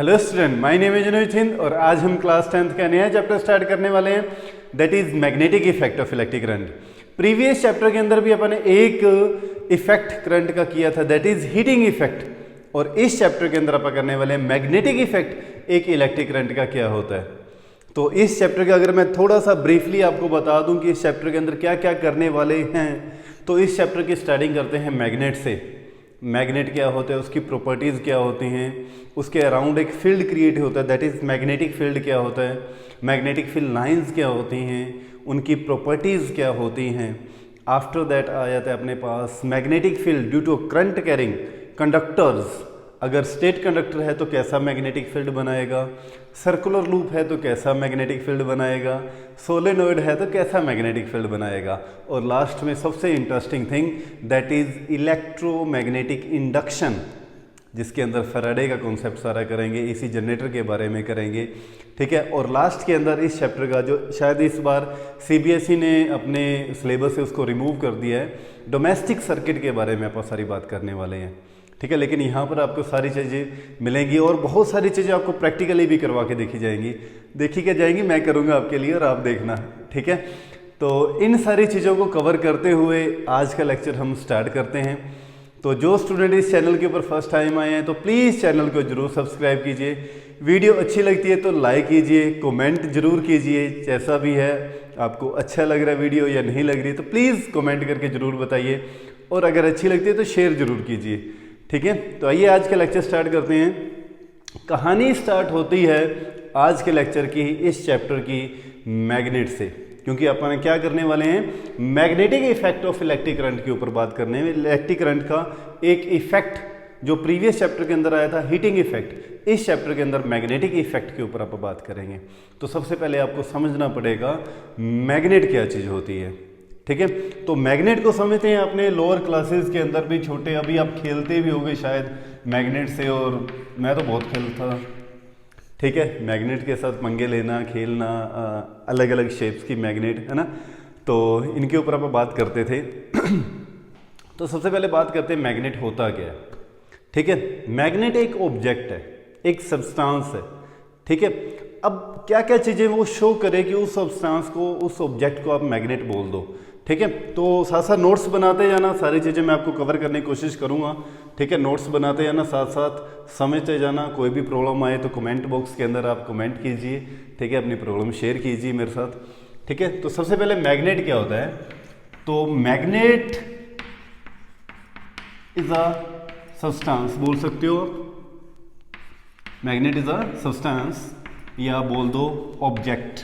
Hello student, my name is Anuj Hind और आज हम क्लास 10th का नया चैप्टर स्टार्ट करने वाले हैं, that is magnetic effect of electric current. Previous chapter के अंदर भी अपन ने एक इफेक्ट करंट का किया था, दैट इज हीटिंग इफेक्ट, और इस चैप्टर के अंदर अपन करने वाले हैं मैग्नेटिक इफेक्ट, एक इलेक्ट्रिक करंट का क्या होता है। तो इस चैप्टर का अगर मैं थोड़ा सा ब्रीफली आपको बता दूं कि इस चैप्टर के अंदर क्या क्या करने वाले हैं, तो इस चैप्टर की स्टार्टिंग करते हैं मैग्नेट से। मैग्नेट क्या होता है, उसकी प्रॉपर्टीज़ क्या होती हैं, उसके अराउंड एक फील्ड क्रिएट होता है, दैट इज़ मैग्नेटिक फील्ड क्या होता है, मैग्नेटिक फील्ड लाइंस क्या होती हैं, उनकी प्रॉपर्टीज़ क्या होती हैं। आफ्टर दैट आ जाता है अपने पास magnetic field due to current carrying conductors. अगर स्टेट कंडक्टर है तो कैसा मैग्नेटिक फील्ड बनाएगा, सर्कुलर लूप है तो कैसा मैग्नेटिक फील्ड बनाएगा, सोलेनोइड है तो कैसा मैग्नेटिक फील्ड बनाएगा, और लास्ट में सबसे interesting thing that is electromagnetic induction, जिसके अंदर फैराडे का कॉन्सेप्ट सारा करेंगे, इसी जनरेटर के बारे में करेंगे, ठीक है। और लास्ट के अंदर इस चैप्टर का जो शायद इस बार सीबीएसई ने अपने सिलेबस से उसको रिमूव कर दिया है, डोमेस्टिक सर्किट के बारे में आप सारी बात करने वाले हैं, ठीक है। लेकिन यहाँ पर आपको सारी चीज़ें मिलेंगी और बहुत सारी चीज़ें आपको प्रैक्टिकली भी करवा के देखी जाएंगी, मैं करूँगा आपके लिए और आप देखना, ठीक है। तो इन सारी चीज़ों को कवर करते हुए आज का लेक्चर हम स्टार्ट करते हैं। तो जो स्टूडेंट इस चैनल के ऊपर फर्स्ट टाइम आए हैं तो प्लीज़ चैनल को जरूर सब्सक्राइब कीजिए, वीडियो अच्छी लगती है तो लाइक कीजिए, कमेंट जरूर कीजिए, जैसा भी है आपको अच्छा लग रहा है वीडियो या नहीं लग रही तो प्लीज़ कमेंट करके ज़रूर बताइए, और अगर अच्छी लगती है तो शेयर ज़रूर कीजिए, ठीक है। तो आइए आज का लेक्चर स्टार्ट करते हैं। कहानी स्टार्ट होती है आज के लेक्चर की इस चैप्टर की मैग्नेट से, क्योंकि अपन क्या करने वाले हैं, magnetic effect of electric current के ऊपर बात करने में। इलेक्ट्रिक करंट का एक इफेक्ट जो प्रीवियस चैप्टर के अंदर आया था हीटिंग इफेक्ट, इस चैप्टर के अंदर मैग्नेटिक इफेक्ट के ऊपर आप बात करेंगे। तो सबसे पहले आपको समझना पड़ेगा मैग्नेट क्या चीज़ होती है, ठीक है। तो मैग्नेट को समझते हैं अपने लोअर क्लासेस के अंदर भी, छोटे अभी आप खेलते भी होंगे शायद मैग्नेट से, और मैं तो बहुत खेलता था, ठीक है। मैग्नेट के साथ पंगे लेना, खेलना, अलग अलग शेप्स की मैग्नेट, है ना, तो इनके ऊपर आप बात करते थे। तो सबसे पहले बात करते हैं मैग्नेट होता क्या है, ठीक है। मैग्नेट एक ऑब्जेक्ट है, एक सब्सटेंस है, ठीक है। अब क्या क्या चीज़ें वो शो करे कि उस सब्सटेंस को, उस ऑब्जेक्ट को आप मैग्नेट बोल दो, ठीक है। तो साथ साथ नोट्स बनाते जाना, सारी चीज़ें मैं आपको कवर करने की कोशिश करूँगा, ठीक है। नोट्स बनाते जाना, साथ साथ समझते जाना। कोई भी प्रॉब्लम आए तो कमेंट बॉक्स के अंदर आप कमेंट कीजिए, ठीक है, अपनी प्रॉब्लम शेयर कीजिए मेरे साथ, ठीक है। तो सबसे पहले मैग्नेट क्या होता है, तो मैग्नेट इज अ सब्सटेंस, बोल सकते हो आप, मैग्नेट इज अ सब्सटेंस, या बोल दो ऑब्जेक्ट,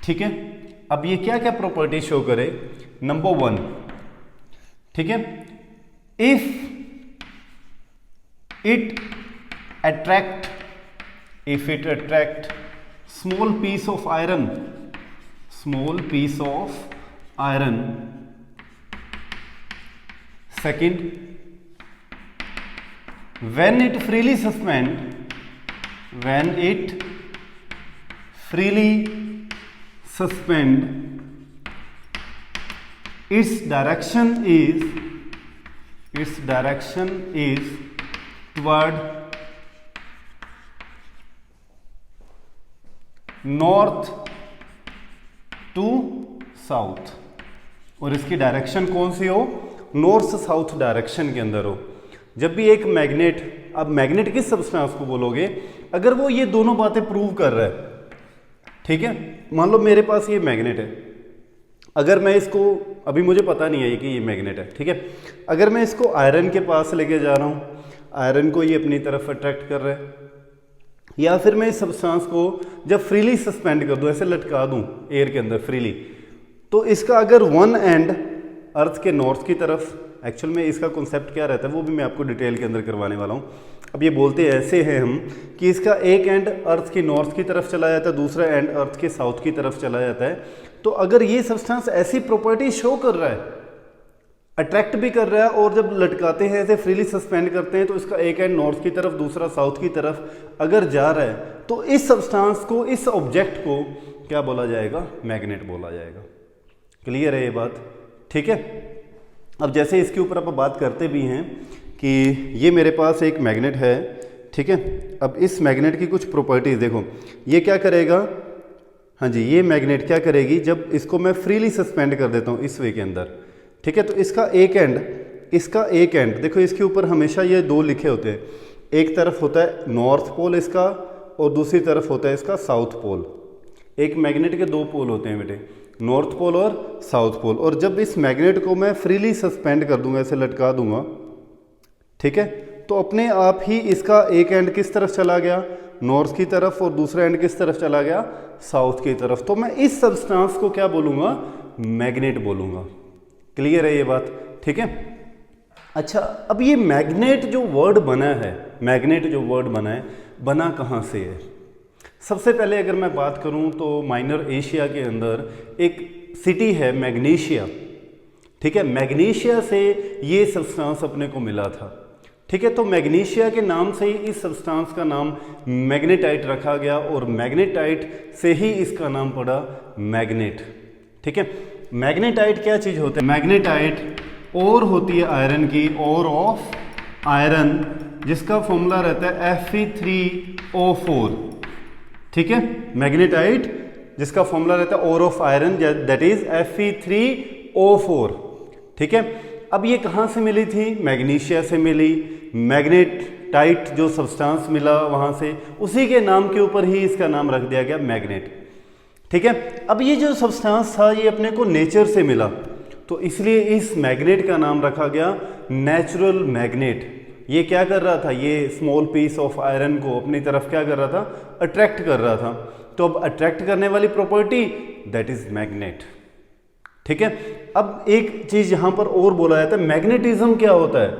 ठीक है। अब ये क्या क्या प्रॉपर्टी शो करे, नंबर 1, ठीक है, if it attract small piece of iron, second, when it freely suspend, its direction is toward north to south, और इसकी डायरेक्शन कौन सी हो, नॉर्थ साउथ डायरेक्शन के अंदर हो। जब भी एक मैग्नेट, अब मैग्नेट किस सब्सटेंस को बोलोगे, अगर वो ये दोनों बातें प्रूव कर रहा है, ठीक है। मान लो मेरे पास ये मैग्नेट है, अगर मैं इसको, अभी मुझे पता नहीं है कि ये मैग्नेट है, ठीक है, अगर मैं इसको आयरन के पास लेके जा रहा हूँ, आयरन को ये अपनी तरफ अट्रैक्ट कर रहा है, या फिर मैं इस सब्सटेंस को जब फ्रीली सस्पेंड कर दूँ, ऐसे लटका दूँ एयर के अंदर फ्रीली, तो इसका अगर वन एंड अर्थ के नॉर्थ की तरफ, एक्चुअल में इसका कॉन्सेप्ट क्या रहता है वो भी मैं आपको डिटेल के अंदर करवाने वाला हूँ। अब ये बोलते ऐसे हैं हम कि इसका एक एंड अर्थ की नॉर्थ की तरफ चला जाता है, दूसरा एंड अर्थ के साउथ की तरफ चला जाता है। तो अगर ये सब्सटेंस ऐसी प्रॉपर्टी शो कर रहा है, अट्रैक्ट भी कर रहा है, और जब लटकाते हैं ऐसे फ्रीली सस्पेंड करते हैं तो इसका एक एंड नॉर्थ की तरफ, दूसरा साउथ की तरफ अगर जा रहा है, तो इस सब्सटेंस को, इस ऑब्जेक्ट को क्या बोला जाएगा, मैग्नेट बोला जाएगा। क्लियर है ये बात, ठीक है। अब जैसे इसके ऊपर आप बात करते भी हैं कि ये मेरे पास एक मैग्नेट है, ठीक है। अब इस मैग्नेट की कुछ प्रॉपर्टीज देखो, ये क्या करेगा, हाँ जी, ये मैग्नेट क्या करेगी, जब इसको मैं फ्रीली सस्पेंड कर देता हूँ इस वे के अंदर, ठीक है, तो इसका एक एंड देखो, इसके ऊपर हमेशा ये दो लिखे होते हैं, एक तरफ होता है नॉर्थ पोल इसका और दूसरी तरफ होता है इसका साउथ पोल। एक मैग्नेट के दो पोल होते हैं बेटे, नॉर्थ पोल और साउथ पोल। और जब इस मैग्नेट को मैं फ्रीली सस्पेंड कर दूंगा, ऐसे लटका दूंगा, ठीक है, तो अपने आप ही इसका एक एंड किस तरफ चला गया, नॉर्थ की तरफ, और दूसरा एंड किस तरफ चला गया, साउथ की तरफ। तो मैं इस सब्सटेंस को क्या बोलूँगा, मैग्नेट बोलूँगा। क्लियर है ये बात, ठीक है। अच्छा, अब ये मैग्नेट जो वर्ड बना है, मैग्नेट जो वर्ड बना है, बना कहाँ से है? सबसे पहले अगर मैं बात करूँ तो माइनर एशिया के अंदर एक सिटी है मैग्नीशिया, ठीक है, मैग्नीशिया से ये सब्सटेंस अपने को मिला था, ठीक है। तो मैग्नीशिया के नाम से ही इस सब्सटेंस का नाम मैग्नेटाइट रखा गया और मैग्नेटाइट से ही इसका नाम पड़ा मैग्नेट, ठीक है। मैग्नेटाइट क्या चीज़ होता है, मैग्नेटाइट और होती है आयरन की, और ऑफ आयरन, जिसका फॉर्मूला रहता है Fe3O4, ठीक है। मैग्नेटाइट जिसका फॉर्मूला रहता है और of iron, that is Fe3O4, ठीक है। अब ये कहाँ से मिली थी, मैग्नीशिया से मिली। मैग्नेटाइट जो सब्सटेंस मिला वहाँ से, उसी के नाम के ऊपर ही इसका नाम रख दिया गया मैग्नेट, ठीक है। अब ये जो सब्सटेंस था ये अपने को नेचर से मिला, तो इसलिए इस मैग्नेट का नाम रखा गया नेचुरल मैग्नेट। ये क्या कर रहा था, ये स्मॉल पीस ऑफ आयरन को अपनी तरफ क्या कर रहा था, अट्रैक्ट कर रहा था। तो अब अट्रैक्ट करने वाली प्रॉपर्टी दैट इज मैग्नेट, ठीक है। अब एक चीज यहां पर और बोला जाता है, मैग्नेटिज्म क्या होता है,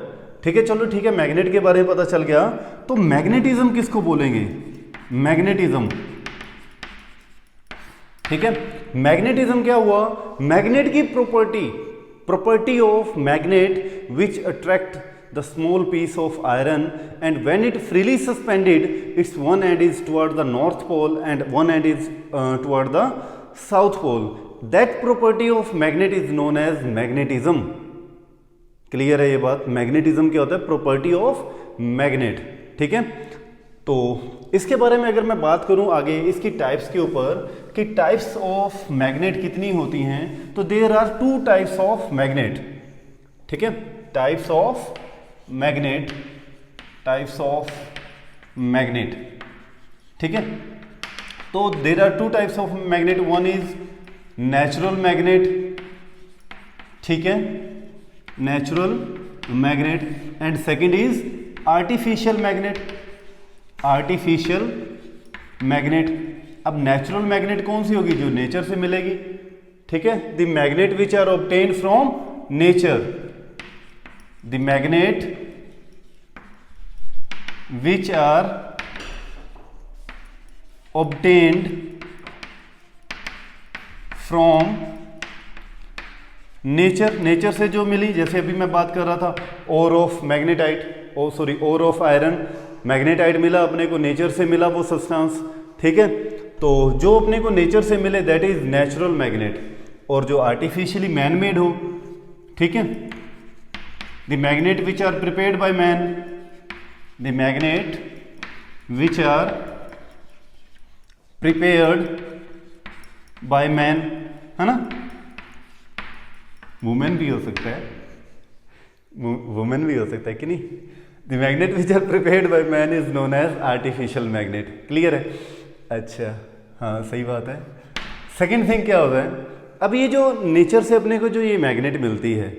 ठीक है। चलो ठीक है, मैग्नेट के बारे में पता चल गया, तो मैग्नेटिज्म किसको बोलेंगे, मैग्नेटिज्म, ठीक है। मैग्नेटिज्म क्या हुआ, मैग्नेट की property of magnet which attract the small piece of iron, and when it freely suspended, its one end is toward the north pole and one end is toward the south pole. That property of magnet is known as magnetism. Clear है ये बात, magnetism क्या होता है, property of magnet, ठीक है। तो इसके बारे में अगर मैं बात करूं आगे इसकी टाइप्स के ऊपर कि टाइप्स ऑफ मैग्नेट कितनी होती हैं, तो there are two types of magnet, ठीक है। टाइप्स ऑफ मैग्नेट, ठीक है। तो there are two types of magnet, one is natural magnet, ठीक है, natural magnet, and second is artificial magnet. अब नेचुरल मैग्नेट कौन सी होगी, जो नेचर से मिलेगी, ठीक है। The magnet which are obtained from nature, the magnet which are obtained from nature से जो मिली, जैसे अभी मैं बात कर रहा था ore of magnetite, ore of iron, magnetite मिला अपने को, नेचर से मिला वो सब्सटेंस, ठीक है। तो जो अपने को नेचर से मिले दैट इज नेचुरल मैग्नेट, और जो आर्टिफिशियली मैन मेड हो, ठीक है, the magnet which are prepared by man, the magnet which are prepared by man, है ना, वुमेन भी हो सकता है, वुमेन भी हो सकता है कि नहीं। the magnet which are prepared by man is known as artificial magnet। Clear है, अच्छा हाँ सही बात है। सेकेंड थिंग क्या होता है, अब ये जो नेचर से अपने को जो ये मैग्नेट मिलती है,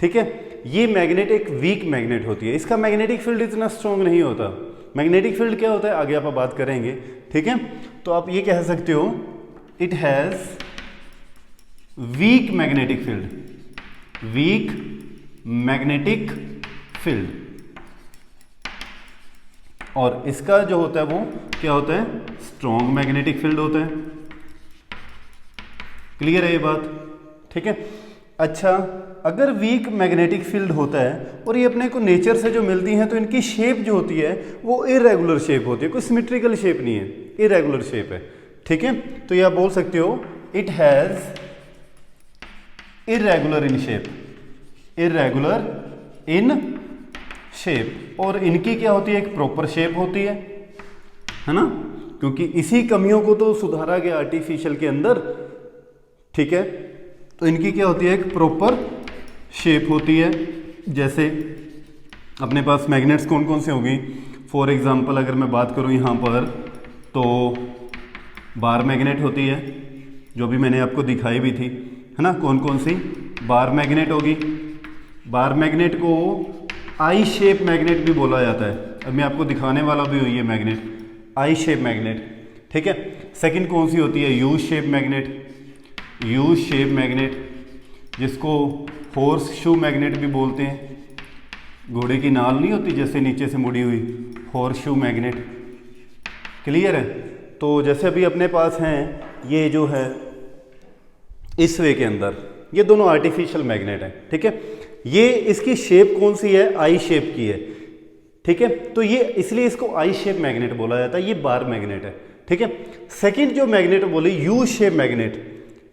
ठीक है, ये मैग्नेट एक वीक मैग्नेट होती है, इसका मैग्नेटिक फील्ड इतना स्ट्रॉन्ग नहीं होता। मैग्नेटिक फील्ड क्या होता है आगे आप बात करेंगे, ठीक है। तो आप ये कह सकते हो it has weak magnetic field, और इसका जो होता है वो क्या होता है, स्ट्रॉन्ग मैग्नेटिक फील्ड होता है। क्लियर है ये बात, ठीक है। अच्छा, अगर वीक मैग्नेटिक फील्ड होता है और ये अपने को नेचर से जो मिलती हैं, तो इनकी शेप जो होती है वो इरेगुलर शेप होती है, कोई सिमेट्रिकल शेप नहीं है, इरेगुलर शेप है, ठीक है। तो ये आप बोल सकते हो it has irregular in shape, और इनकी क्या होती है, एक प्रॉपर शेप होती है ना, क्योंकि इसी कमियों को तो सुधारा गया आर्टिफिशियल के अंदर, ठीक है। तो इनकी क्या होती है, एक प्रॉपर शेप होती है। जैसे अपने पास मैग्नेट्स कौन कौन से होंगी, फॉर एग्जांपल अगर मैं बात करूं यहाँ पर, तो बार मैग्नेट होती है, जो भी मैंने आपको दिखाई भी थी, है ना, कौन कौन सी, बार मैग्नेट होगी। बार मैग्नेट को आई शेप मैग्नेट भी बोला जाता है, अब मैं आपको दिखाने वाला भी हूँ ये मैग्नेट, आई शेप मैग्नेट, ठीक है। सेकंड कौन सी होती है, U shape magnet, U shape magnet, जिसको हॉर्स शू मैग्नेट भी बोलते हैं, घोड़े की नाल नहीं होती जैसे नीचे से मुड़ी हुई, हॉर्स शू मैग्नेट, क्लियर है। तो जैसे अभी अपने पास हैं ये जो है इस वे के अंदर, ये दोनों आर्टिफिशियल मैग्नेट है, ठीक है। ये इसकी शेप कौन सी है, आई शेप की है, ठीक है। तो ये इसलिए इसको आई शेप मैग्नेट बोला जाता है, ये बार मैग्नेट है, ठीक है। सेकंड जो मैग्नेट बोले यू शेप मैग्नेट,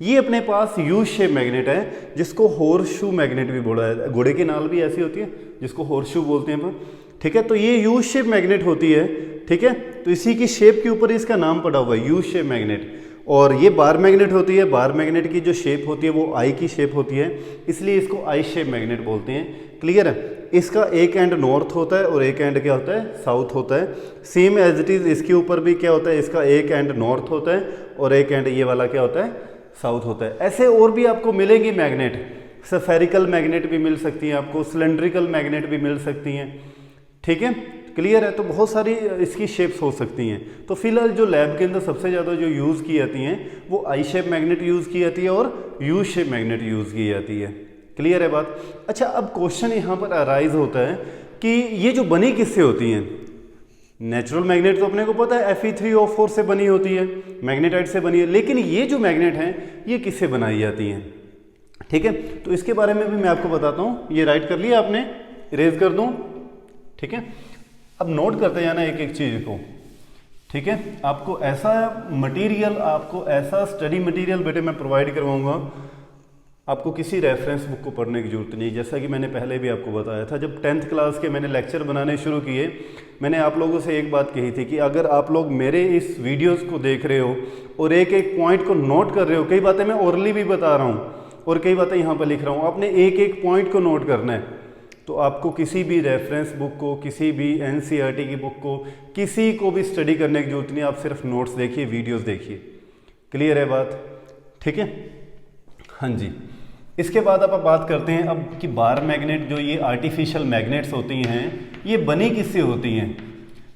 ये अपने पास यू शेप मैग्नेट है, जिसको हॉर्स शू मैग्नेट भी बोला जाता है, घोड़े की नाल भी ऐसी होती है जिसको हॉर्स शू बोलते हैं, ठीक है। तो ये यू शेप मैग्नेट होती है, ठीक है। तो इसी की शेप के ऊपर इसका नाम पड़ा हुआ है, यू शेप मैग्नेट। और ये बार मैग्नेट होती है, बार मैग्नेट की जो शेप होती है वो आई की शेप होती है, इसलिए इसको आई शेप मैग्नेट बोलते हैं, क्लियर है। इसका एक एंड नॉर्थ होता है और एक एंड क्या होता है, साउथ होता है। सेम एज इट इज़ इसके ऊपर भी क्या होता है, इसका एक एंड नॉर्थ होता है और एक एंड ये वाला क्या होता है, साउथ होता है। ऐसे और भी आपको मिलेंगी मैग्नेट, स्फेरिकल मैग्नेट भी मिल सकती हैं आपको, सिलेंड्रिकल मैग्नेट भी मिल सकती हैं, ठीक है, क्लियर है। तो बहुत सारी इसकी शेप्स हो सकती हैं। तो फिलहाल जो लैब के अंदर सबसे ज़्यादा जो यूज़ की जाती हैं वो आई शेप मैग्नेट यूज़ की जाती है और यू शेप मैग्नेट यूज़ की जाती है, क्लियर है बात। अच्छा, अब क्वेश्चन यहाँ पर अराइज होता है कि ये जो बनी किससे होती हैं। नेचुरल मैग्नेट तो अपने को पता है Fe3O4 से बनी होती है, मैग्नेटाइट से बनी है, लेकिन ये जो मैग्नेट हैं ये किससे बनाई जाती हैं, ठीक है। तो इसके बारे में भी मैं आपको बताता हूँ। ये राइट कर लिया आपने, इरेज कर दूँ, ठीक है। अब नोट करते जाना एक एक चीज़ को, ठीक है। आपको ऐसा मटेरियल, आपको ऐसा स्टडी मटेरियल बेटे मैं प्रोवाइड करवाऊंगा, आपको किसी रेफरेंस बुक को पढ़ने की जरूरत नहीं। जैसा कि मैंने पहले भी आपको बताया था, जब 10th क्लास के मैंने लेक्चर बनाने शुरू किए, मैंने आप लोगों से एक बात कही थी कि अगर आप लोग मेरे इस वीडियोस को देख रहे हो और एक एक पॉइंट को नोट कर रहे हो, कई बातें मैं ओरली भी बता रहा हूँ और कई बातें यहाँ पर लिख रहा हूँ, आपने एक एक पॉइंट को नोट करना है, तो आपको किसी भी रेफरेंस बुक को, किसी भी NCERT की बुक को, किसी को भी स्टडी करने की जरूरत नहीं। आप सिर्फ नोट्स देखिए, वीडियोस देखिए, क्लियर है बात, ठीक है। हाँ जी, इसके बाद आप बात करते हैं अब कि बार मैग्नेट जो ये आर्टिफिशियल मैग्नेट्स होती हैं ये बनी किससे होती हैं।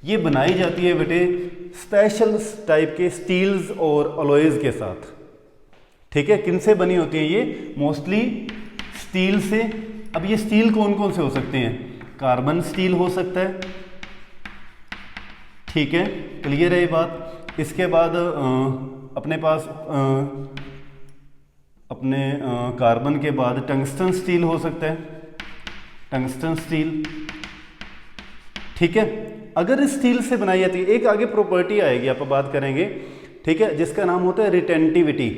ये बनाई जाती है बेटे स्पेशल टाइप के स्टील्स और अलॉयज के साथ, ठीक है। किन से बनी होती है ये, मोस्टली स्टील से। अब ये स्टील कौन कौन से हो सकते हैं, कार्बन स्टील हो सकता है, ठीक है, क्लियर है ये बात। इसके बाद अपने पास अपने कार्बन के बाद टंगस्टन स्टील हो सकता है, टंगस्टन स्टील, ठीक है। अगर इस स्टील से बनाई जाती है, एक आगे प्रॉपर्टी आएगी आप बात करेंगे, ठीक है, जिसका नाम होता है रिटेंटिविटी,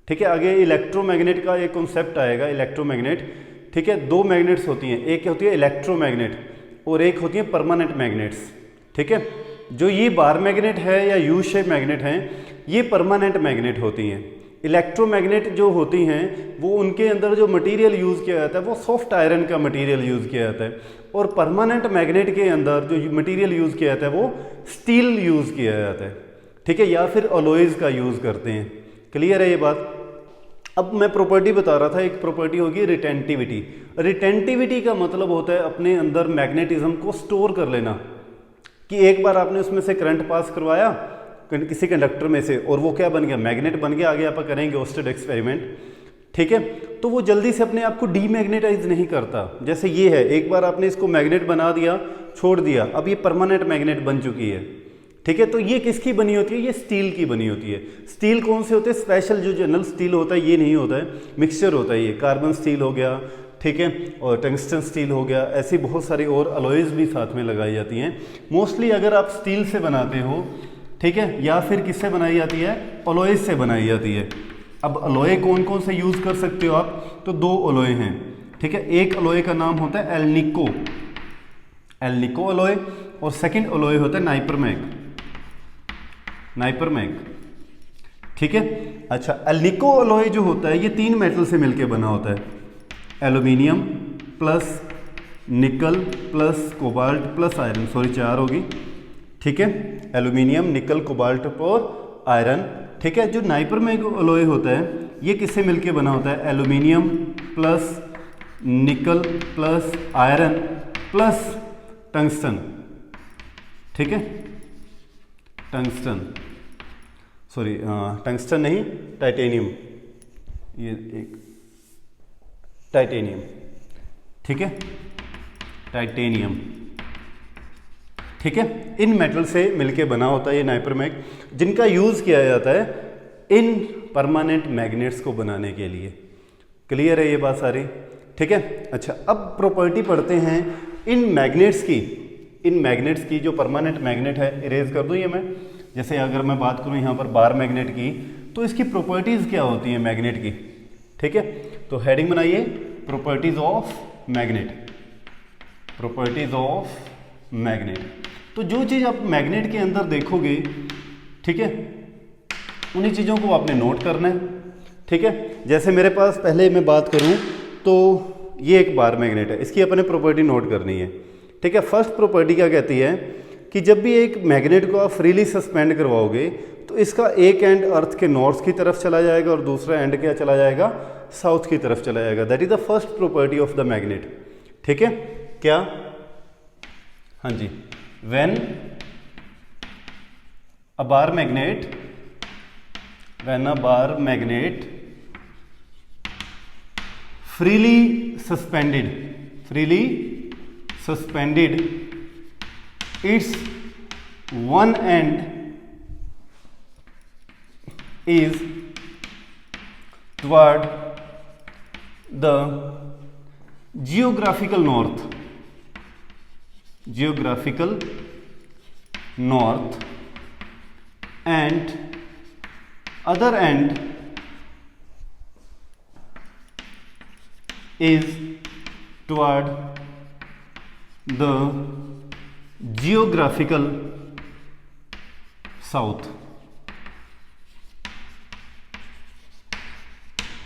ठीक है। आगे इलेक्ट्रोमैग्नेट का एक कॉन्सेप्ट आएगा, इलेक्ट्रोमैग्नेट, ठीक है। दो मैग्नेट्स होती हैं, एक होती है इलेक्ट्रोमैग्नेट और एक होती है परमानेंट मैग्नेट्स, ठीक है। जो ये बार मैग्नेट है या यू शेप मैग्नेट हैं, ये परमानेंट मैग्नेट होती हैं। इलेक्ट्रोमैग्नेट जो होती हैं वो उनके अंदर जो मटेरियल यूज़ किया जाता है वो सॉफ्ट आयरन का मटेरियल यूज़ किया जाता है, और परमानेंट मैग्नेट के अंदर जो मटेरियल यूज़ किया जाता है वो स्टील यूज़ किया जाता है, ठीक है, या फिर अलॉयज का यूज़ करते हैं, क्लियर है ये बात। अब मैं प्रॉपर्टी बता रहा था, एक प्रॉपर्टी होगी रिटेंटिविटी। रिटेंटिविटी का मतलब होता है अपने अंदर मैग्नेटिज्म को स्टोर कर लेना, कि एक बार आपने उसमें से करंट पास करवाया किसी कंडक्टर में से और वो क्या बन गया, मैग्नेट बन गया। आगे आप करेंगे ओस्टेड एक्सपेरिमेंट, ठीक है। तो वो जल्दी से अपने आप को डीमैग्नेटाइज नहीं करता। जैसे ये है, एक बार आपने इसको मैग्नेट बना दिया, छोड़ दिया, अब ये परमानेंट मैग्नेट बन चुकी है, ठीक है। तो ये किसकी बनी होती है, ये स्टील की बनी होती है। स्टील कौन से होते हैं, स्पेशल जो जनरल स्टील होता है ये नहीं होता है, मिक्सचर होता है। ये कार्बन स्टील हो गया, ठीक है, और टंगस्टन स्टील हो गया, ऐसी बहुत सारी और अलॉयज भी साथ में लगाई जाती हैं। मोस्टली अगर आप स्टील से बनाते हो, ठीक है, या फिर किससे बनाई जाती है, अलॉयज से बनाई जाती है। अब अलॉय कौन कौन से यूज़ कर सकते हो आप, तो दो अलॉय हैं, ठीक है। एक अलॉय का नाम होता है एल्निको, एल्निको अलॉय, और सेकंड अलॉय होता है नाइपरमैग, नाइपरमैग, ठीक है। अच्छा, एल्निको अलॉय जो होता है ये 3 मेटल से मिलकर बना होता है, aluminium plus nickel plus cobalt plus iron, sorry 4 होगी, ठीक है, एल्यूमिनियम निकल कोबाल्ट और आयरन, ठीक है। जो नाइपरमैग अलॉय होता है ये किससे मिलके बना होता है, aluminium plus nickel plus iron plus tungsten, ठीक है, टंगस्टन, सॉरी टंगस्टन नहीं, टाइटेनियम, ये एक टाइटेनियम, ठीक है, टाइटेनियम, ठीक है। इन मेटल से मिलके बना होता है ये नाइपरमैग, जिनका यूज़ किया जाता है इन परमानेंट मैग्नेट्स को बनाने के लिए। क्लियर है ये बात सारी, ठीक है। अच्छा, अब प्रॉपर्टी पढ़ते हैं इन मैग्नेट्स की, जो परमानेंट मैग्नेट है, इरेज कर दूँ ये मैं, जैसे अगर मैं बात करूँ यहाँ पर बार मैग्नेट की, तो इसकी प्रॉपर्टीज़ क्या होती हैं मैग्नेट की, ठीक है। तो हेडिंग बनाइए, properties of magnet, properties of magnet. तो जो चीज़ आप मैग्नेट के अंदर देखोगे, ठीक है, उन्हीं चीज़ों को आपने नोट करना है, ठीक है। जैसे मेरे पास, पहले मैं बात करूं तो ये एक बार मैग्नेट है, इसकी अपने प्रॉपर्टी नोट करनी है, ठीक है। फर्स्ट प्रॉपर्टी क्या कहती है कि जब भी एक मैग्नेट को आप फ्रीली सस्पेंड करवाओगे तो इसका एक एंड अर्थ के नॉर्थ की तरफ चला जाएगा और दूसरा एंड क्या चला जाएगा, साउथ की तरफ चला जाएगा। That is the first property of the magnet, ठीक है। क्या, हाँ जी, when a bar magnet freely suspended its one end is toward the geographical north and other end is toward the geographical south।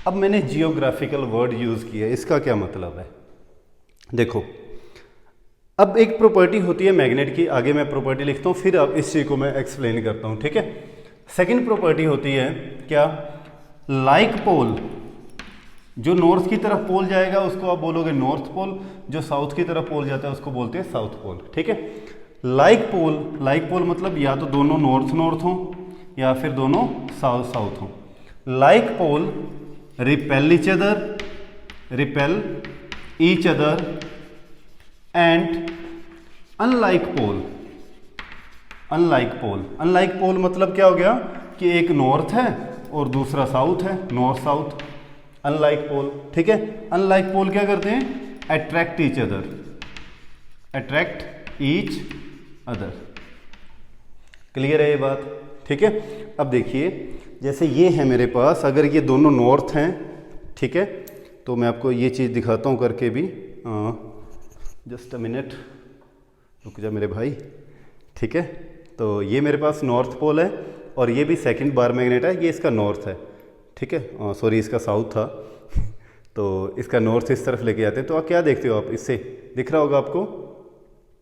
अब मैंने जियोग्राफिकल वर्ड यूज किया, इसका क्या मतलब है, देखो, अब एक प्रॉपर्टी होती है मैग्नेट की, आगे मैं प्रॉपर्टी लिखता हूँ, फिर अब इस चीज़ को मैं एक्सप्लेन करता हूँ, ठीक है। सेकंड प्रॉपर्टी होती है क्या, लाइक पोल, जो नॉर्थ की तरफ पोल जाएगा उसको आप बोलोगे नॉर्थ पोल, जो साउथ की तरफ पोल जाता है उसको बोलते हैं साउथ पोल, ठीक है। लाइक पोल मतलब या तो दोनों नॉर्थ हों या फिर दोनों साउथ हों। Like pole repel each other and unlike pole मतलब क्या हो गया कि एक नॉर्थ है और दूसरा साउथ है, नॉर्थ साउथ, अनलाइक पोल, ठीक है। अनलाइक पोल क्या करते हैं, अट्रैक्ट ईच अदर, क्लियर है ये बात, ठीक है। अब देखिए, जैसे ये है मेरे पास, अगर ये दोनों नॉर्थ हैं, ठीक है, तो मैं आपको ये चीज़ दिखाता हूँ करके भी, जस्ट अ मिनट रुक जा मेरे भाई, ठीक है। तो ये मेरे पास नॉर्थ पोल है और ये भी सेकंड बार मैग्नेट है, ये इसका नॉर्थ है, ठीक है, सॉरी इसका साउथ था तो इसका नॉर्थ इस तरफ लेके आते हैं, तो आप क्या देखते हो, आप इससे दिख रहा होगा आपको,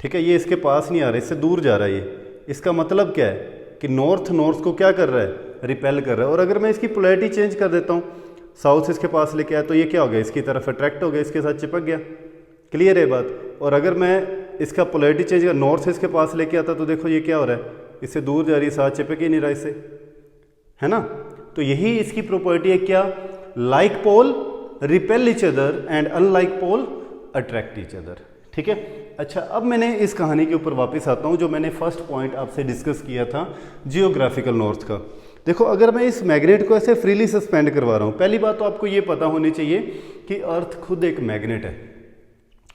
ठीक है, ये इसके पास नहीं आ रहा है, इससे दूर जा रहा है ये। इसका मतलब क्या है कि नॉर्थ को क्या कर रहा है, रिपेल कर रहा है। और अगर मैं इसकी पोलैरिटी चेंज कर देता हूँ, साउथ इसके पास लेके आया, तो ये क्या हो गया, इसकी तरफ अट्रैक्ट हो गया, इसके साथ चिपक गया, क्लियर है बात। और अगर मैं इसका पोलैरिटी चेंज कर नॉर्थ इसके पास लेके आता, तो देखो ये क्या हो रहा है, इससे दूर जा रही है, साथ चिपक ही नहीं रहा इससे, है ना। तो यही इसकी प्रॉपर्टी है, क्या, like pole repel each other and unlike pole attract each other, ठीक है। अच्छा, अब मैंने इस कहानी के ऊपर वापस आता हूँ, जो मैंने फर्स्ट पॉइंट आपसे डिस्कस किया था जियोग्राफिकल नॉर्थ का। देखो, अगर मैं इस मैग्नेट को ऐसे फ्रीली सस्पेंड करवा रहा हूँ, पहली बात तो आपको ये पता होनी चाहिए कि अर्थ खुद एक मैग्नेट है।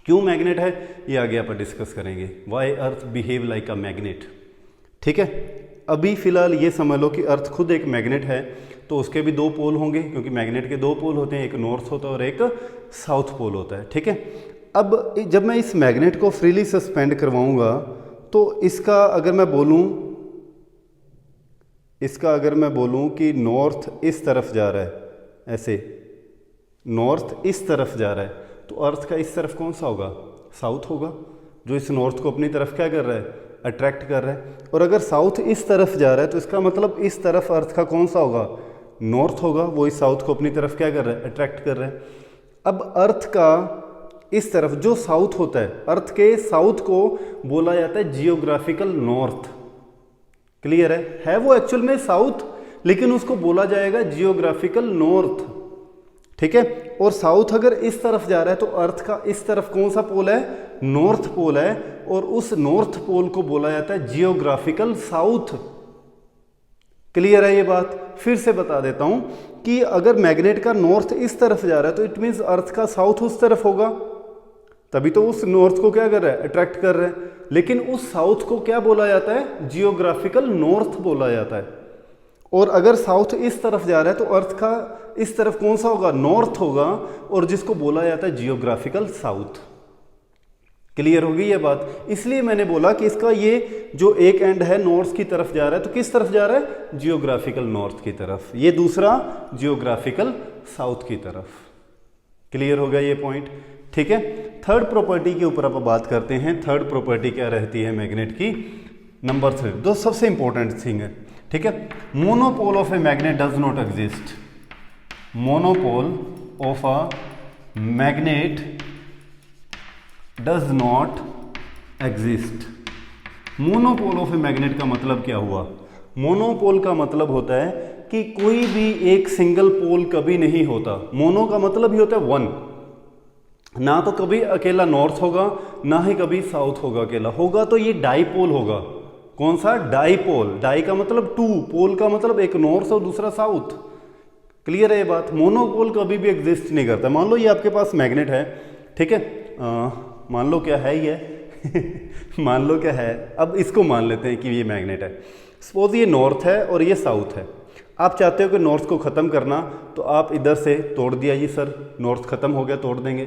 क्यों मैग्नेट है, ये आगे आप डिस्कस करेंगे, why earth behave like a magnet, ठीक है। अभी फिलहाल ये समझ लो कि अर्थ खुद एक मैग्नेट है, तो उसके भी 2 पोल होंगे, क्योंकि मैग्नेट के 2 पोल होते हैं, एक नॉर्थ होता है और एक साउथ पोल होता है, ठीक है। अब जब मैं इस मैग्नेट को फ्रीली सस्पेंड करवाऊंगा तो इसका अगर मैं बोलूं कि नॉर्थ इस तरफ जा रहा है, ऐसे नॉर्थ इस तरफ जा रहा है, तो अर्थ का इस तरफ कौन सा होगा? साउथ होगा, जो इस नॉर्थ को अपनी तरफ क्या कर रहा है? अट्रैक्ट कर रहा है। और अगर साउथ इस तरफ जा रहा है तो इसका मतलब इस तरफ अर्थ का कौन सा होगा? नॉर्थ होगा, वो इस साउथ को अपनी तरफ क्या कर रहा है? अट्रैक्ट कर रहा है। अब अर्थ का इस तरफ जो साउथ होता है, अर्थ के साउथ को बोला जाता है जियोग्राफिकल नॉर्थ। क्लियर है वो एक्चुअल में साउथ, लेकिन उसको बोला जाएगा जियोग्राफिकल नॉर्थ। ठीक है, और साउथ अगर इस तरफ जा रहा है तो अर्थ का इस तरफ कौन सा पोल है? नॉर्थ पोल है, और उस नॉर्थ पोल को बोला जाता है जियोग्राफिकल साउथ। क्लियर है ये बात? फिर से बता देता हूं कि अगर मैग्नेट का नॉर्थ इस तरफ जा रहा है तो इट मीन्स अर्थ का साउथ उस तरफ होगा, तभी तो उस नॉर्थ को क्या कर रहा है? अट्रैक्ट कर रहा है। लेकिन उस साउथ को क्या बोला जाता है? जियोग्राफिकल नॉर्थ बोला जाता है। और अगर साउथ इस तरफ जा रहा है तो अर्थ का इस तरफ कौन सा होगा? नॉर्थ होगा, और जिसको बोला जाता है जियोग्राफिकल साउथ। क्लियर होगी ये बात? इसलिए मैंने बोला कि इसका ये जो एक एंड है नॉर्थ की तरफ जा रहा है, तो किस तरफ जा रहा है? जियोग्राफिकल नॉर्थ की तरफ। ये दूसरा जियोग्राफिकल साउथ की तरफ। क्लियर हो गया ये पॉइंट? ठीक है, थर्ड प्रॉपर्टी के ऊपर अब बात करते हैं। थर्ड प्रॉपर्टी क्या रहती है मैग्नेट की? नंबर 3, दो सबसे इंपॉर्टेंट थिंग है। ठीक है, monopole of a magnet does not exist. Monopole of a magnet does not exist. Monopole of a magnet का मतलब क्या हुआ? मोनोपोल का मतलब होता है कि कोई भी एक सिंगल पोल कभी नहीं होता। मोनो का मतलब ही होता है वन, ना तो कभी अकेला नॉर्थ होगा, ना ही कभी साउथ होगा अकेला। होगा तो ये डाईपोल होगा। कौन सा? डाईपोल। डाई का मतलब टू, पोल का मतलब एक नॉर्थ और दूसरा साउथ। क्लियर है ये बात? मोनोपोल कभी भी एग्जिस्ट नहीं करता। मान लो ये आपके पास मैग्नेट है, ठीक है, मान लो क्या है ये मान लो क्या है, अब इसको मान लेते हैं कि ये मैग्नेट है। सपोज ये नॉर्थ है और ये साउथ है। आप चाहते हो कि नॉर्थ को ख़त्म करना, तो आप इधर से तोड़ दिया जी सर, नॉर्थ ख़त्म हो गया, तोड़ देंगे।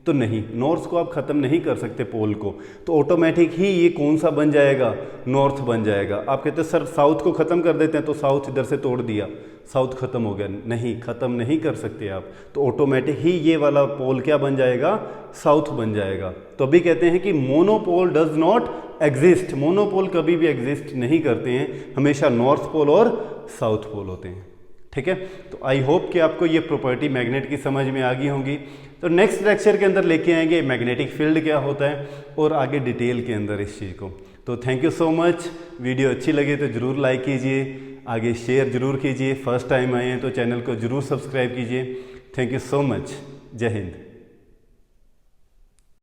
तो नहीं, नॉर्थ को आप ख़त्म नहीं कर सकते पोल को, तो ऑटोमेटिक ही ये कौन सा बन जाएगा? नॉर्थ बन जाएगा। आप कहते हैं सर साउथ को ख़त्म कर देते हैं, तो साउथ इधर से तोड़ दिया, साउथ ख़त्म हो गया। नहीं, ख़त्म नहीं कर सकते आप, तो ऑटोमेटिक ही ये वाला पोल क्या बन जाएगा? साउथ बन जाएगा। तो अभी कहते हैं कि monopole does not exist. Monopole कभी भी एग्जिस्ट नहीं करते हैं, हमेशा नॉर्थ पोल और साउथ पोल होते हैं। ठीक है, तो आई होप कि आपको ये प्रॉपर्टी मैग्नेट की समझ में आ गई होंगी। तो नेक्स्ट लेक्चर के अंदर लेके आएंगे मैग्नेटिक फील्ड क्या होता है, और आगे डिटेल के अंदर इस चीज़ को। तो thank you so much. Video अच्छी लगे तो ज़रूर लाइक कीजिए, आगे शेयर ज़रूर कीजिए। फर्स्ट टाइम आए हैं तो चैनल को ज़रूर सब्सक्राइब कीजिए। Thank you so much. जय हिंद।